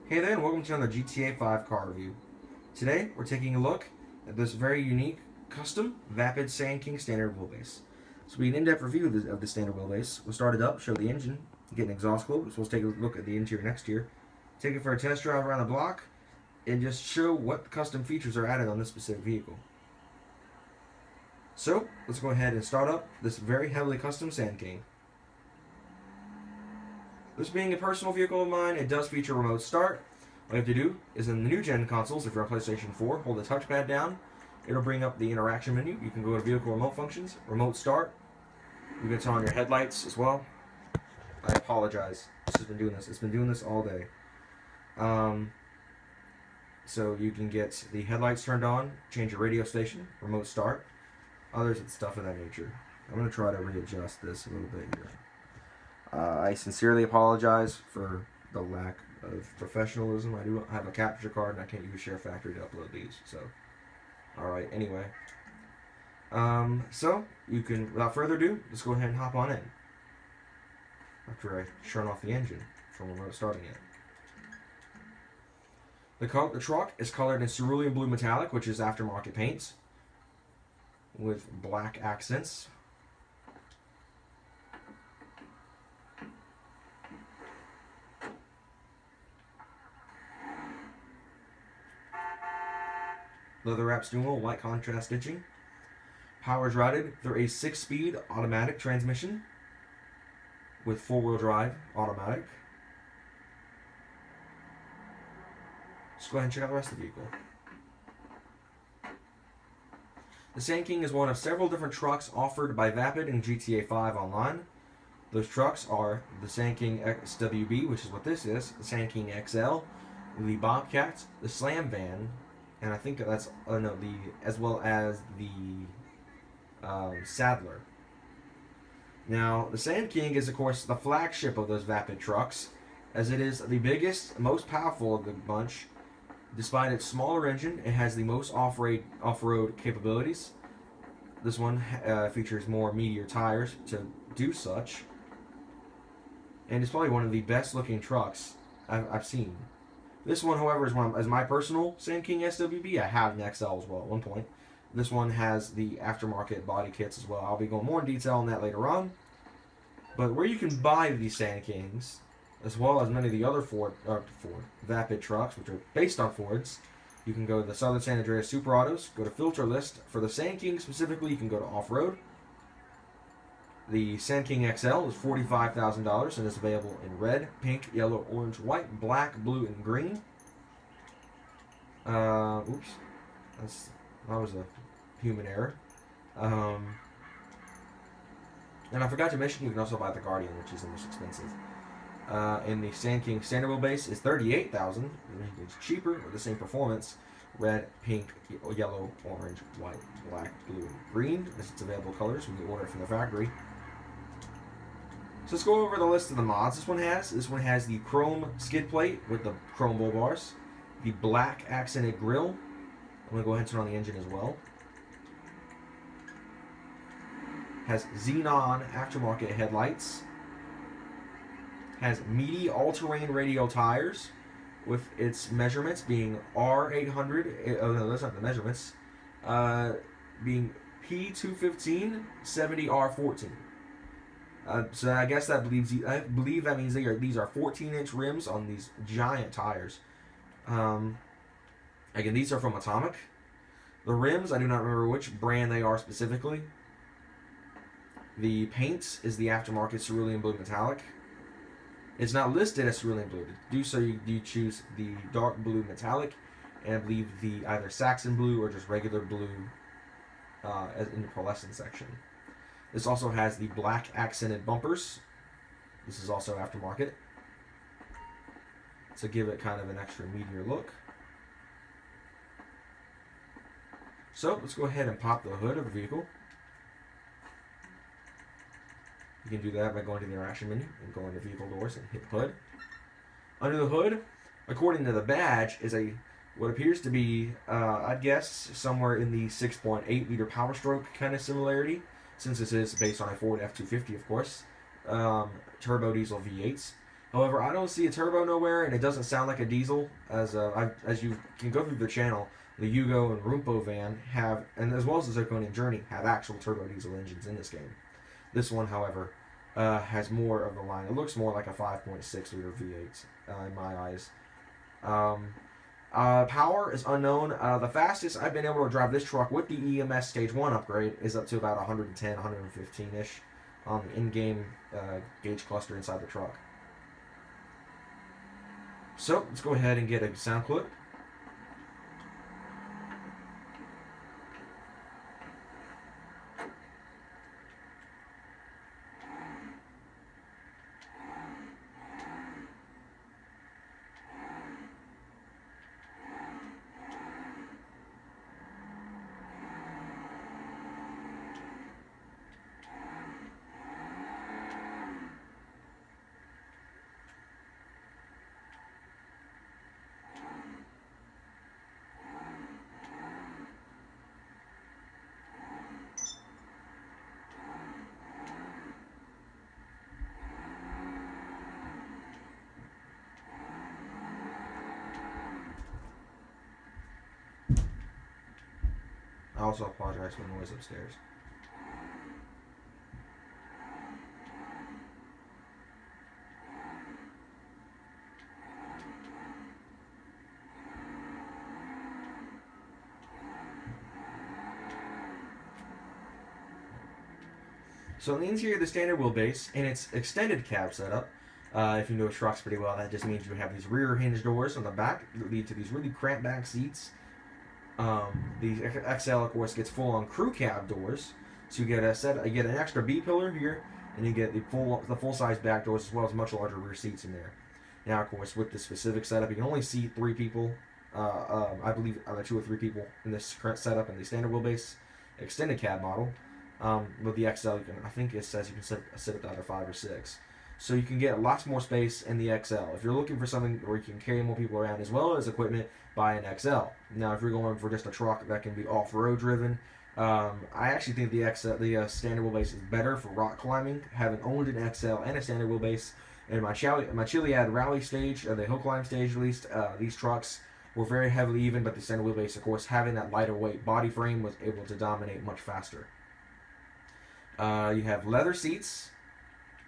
Hey there, and welcome to another GTA 5 car review. Today, we're taking a look at this very unique, custom, Vapid Sandking standard wheelbase. So we an in-depth review of the standard wheelbase. We'll start it up, show the engine, get an exhaust globe, so we'll take a look at the interior next year, take it for a test drive around the block, and just show what custom features are added on this specific vehicle. So, let's go ahead and start up this very heavily custom Sandking. This being a personal vehicle of mine, it does feature remote start. All you have to do is in the new gen consoles, if you're on PlayStation 4, hold the touchpad down. It'll bring up the interaction menu. You can go to vehicle remote functions, remote start. You can turn on your headlights as well. I apologize. This has been doing this. It's been doing this all day. So you can get the headlights turned on, change your radio station, remote start, others and stuff of that nature. I'm going to try to readjust this a little bit here. I sincerely apologize for the lack of professionalism. I do have a capture card and I can't use Share Factory to upload these. So, alright, anyway. So, you can, without further ado, let's go ahead and hop on in. After I turn off the engine from remote starting it. The truck is colored in cerulean blue metallic, which is aftermarket paints, with black accents. Leather wrapped steering wheel, white contrast stitching. Power is routed through a 6-speed automatic transmission with 4-wheel drive automatic. Let's go ahead and check out the rest of the vehicle. The Sandking is one of several different trucks offered by Vapid in GTA 5 Online. Those trucks are the Sandking SWB, which is what this is, the Sandking XL, the Bobcat, the Slam Van, and I think that's as well as the Saddler. Now, the Sandking is of course the flagship of those Vapid trucks, as it is the biggest, most powerful of the bunch. Despite its smaller engine, it has the most off-road capabilities. This one features more meatier tires to do such, and it's probably one of the best-looking trucks I've seen. This one, however, is my personal Sandking SWB. I have an XL as well at one point. This one has the aftermarket body kits as well. I'll be going more in detail on that later on. But where you can buy these Sandkings, as well as many of the other Ford Vapid trucks, which are based on Fords, you can go to the Southern San Andreas Super Autos, go to filter list. For the Sandking specifically, you can go to off-road. The Sandking XL is $45,000 and is available in red, pink, yellow, orange, white, black, blue, and green. Oops. That was a human error. And I forgot to mention you can also buy the Guardian, which is the most expensive. And the Sandking standard wheelbase is $38,000. It's cheaper with the same performance. Red, pink, yellow, orange, white, black, blue, and green. As its available colors when you order it from the factory. So let's go over the list of the mods this one has. This one has the chrome skid plate with the chrome bull bars, the black accented grille. I'm going to go ahead and turn on the engine as well. Has xenon aftermarket headlights. Has meaty all-terrain radial tires with its measurements being R800. Oh no, those aren't the measurements. Being P215 70R14. So I guess I believe that means these are 14-inch rims on these giant tires. Again, these are from Atomic. The rims, I do not remember which brand they are specifically. The paint is the aftermarket cerulean blue metallic. It's not listed as cerulean blue. To do so, you choose the dark blue metallic, and I believe the either Saxon blue or just regular blue as in the pearlescent section. This also has the black accented bumpers. This is also aftermarket, to give it kind of an extra meatier look. So let's go ahead and pop the hood of the vehicle. You can do that by going to the interaction menu and going to vehicle doors and hit hood. Under the hood, according to the badge, is what appears to be, I'd guess, somewhere in the 6.8 liter power stroke kind of similarity, since this is based on a Ford F-250, of course. Turbo diesel V8s. However, I don't see a turbo nowhere, and it doesn't sound like a diesel. As you can go through the channel, the Yugo and Rumpo van have, and as well as the Zirconian Journey, have actual turbo diesel engines in this game. This one, however, has more of the line. It looks more like a 5.6 liter V8 in my eyes. Power is unknown. The fastest I've been able to drive this truck with the EMS Stage 1 upgrade is up to about 110, 115-ish on the in-game gauge cluster inside the truck. So, let's go ahead and get a sound clip. I also apologize for the noise upstairs. So in the interior of the standard wheelbase, in its extended cab setup, if you know trucks pretty well, that just means you have these rear hinge doors on the back that lead to these really cramped back seats. The XL, of course, gets full-on crew cab doors, so you get you get an extra B pillar here, and you get the full-size back doors as well as much larger rear seats in there. Now, of course, with the specific setup, you can only seat 3 people. I believe 2 or 3 people in this current setup in the standard wheelbase extended cab model. With the XL, I think it says you can sit up to either 5 or 6. So you can get lots more space in the XL. If you're looking for something where you can carry more people around as well as equipment, buy an XL. Now, if you're going for just a truck that can be off-road driven, I actually think the standard wheelbase is better for rock climbing. Having owned an XL and a standard wheelbase, and my Chiliad rally stage, or the hill climb stage at least, these trucks were very heavily even, but the standard wheelbase, of course, having that lighter weight body frame was able to dominate much faster. You have leather seats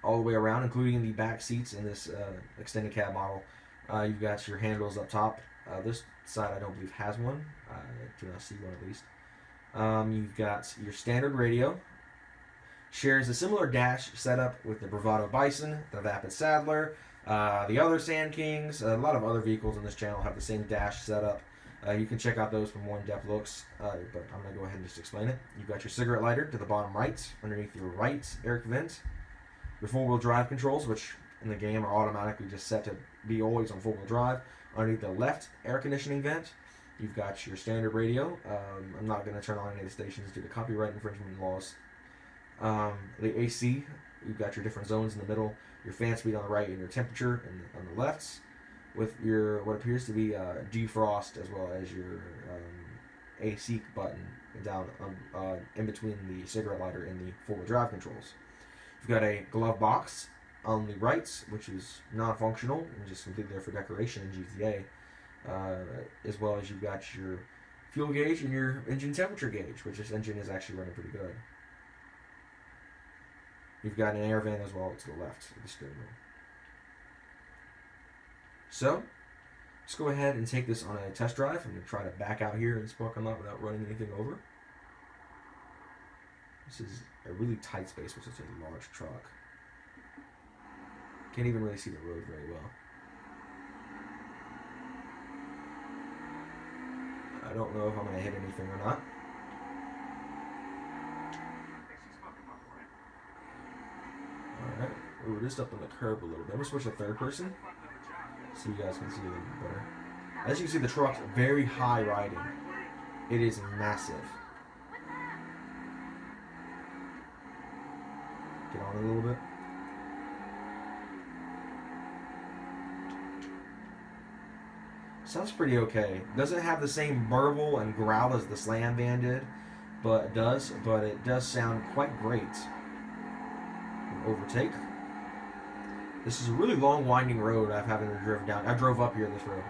all the way around, including the back seats in this extended cab model. You've got your handles up top. This side I don't believe has one. I do not see one at least. You've got your standard radio. Shares a similar dash setup with the Bravado Bison, the Vapid Saddler, the other Sandkings. A lot of other vehicles in this channel have the same dash setup. You can check out those for more in-depth looks, but I'm going to go ahead and just explain it. You've got your cigarette lighter to the bottom right, underneath your right air vent. Your four-wheel drive controls, which in the game are automatically just set to be always on four-wheel drive. Underneath the left air conditioning vent, you've got your standard radio. I'm not going to turn on any of the stations due to copyright infringement laws. The AC, you've got your different zones in the middle, your fan speed on the right and your temperature on the lefts, with your what appears to be defrost as well as your AC button down in between the cigarette lighter and the four-wheel drive controls. You've got a glove box on the right, which is non-functional and just completely there for decoration in GTA, as well as you've got your fuel gauge and your engine temperature gauge, which this engine is actually running pretty good. You've got an air vent as well to the left of the steering wheel. So, let's go ahead and take this on a test drive. I'm going to try to back out here in this parking lot without running anything over. This is a really tight space for such a large truck. Can't even really see the road very well. I don't know if I'm going to hit anything or not. Alright, we're just up on the curb a little bit. I'm going to switch to third person so you guys can see a little bit better. As you can see, the truck's very high riding. It is massive. Get on a little bit. Sounds pretty okay. Doesn't have the same burble and growl as the Slam van did, but it does sound quite great. Overtake. This is a really long, winding road I've haven't driven down. I drove up here this road.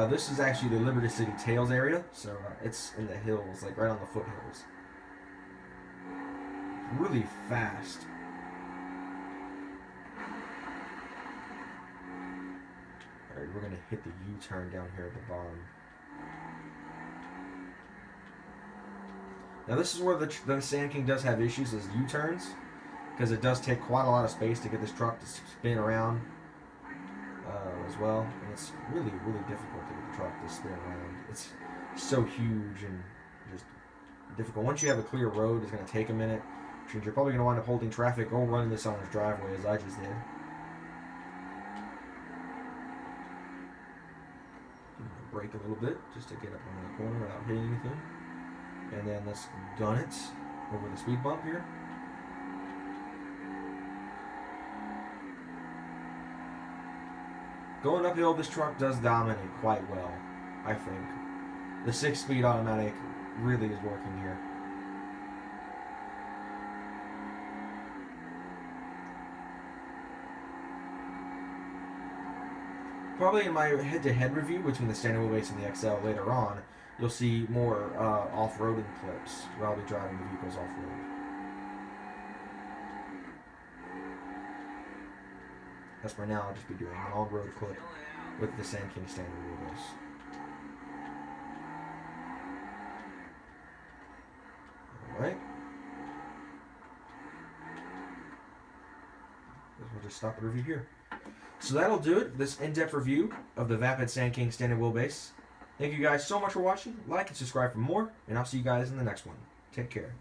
This is actually the Liberty City Tails area, so it's in the hills, like right on the foothills. Really fast. Alright, we're gonna hit the U-turn down here at the bottom. Now this is where the Sand King does have issues, is U-turns, because it does take quite a lot of space to get this truck to spin around as well, and it's really, really difficult to get the truck to spin around. It's so huge and just difficult. Once you have a clear road, it's going to take a minute, which means you're probably going to wind up holding traffic or running this on his driveway, as I just did. Brake a little bit just to get up on the corner without hitting anything. And then let's gun it over the speed bump here. Going uphill, this truck does dominate quite well, I think. The 6-speed automatic really is working here. Probably in my head-to-head review between the standard wheelbase and the XL later on, you'll see more off-roading clips where I'll be driving the vehicles off-road. As for now, I'll just be doing an all-road clip with the Sandking standard wheelbase. Alright. We'll just stop the review here. So that'll do it for this in-depth review of the Vapid Sandking standard wheelbase. Thank you guys so much for watching. Like and subscribe for more, and I'll see you guys in the next one. Take care.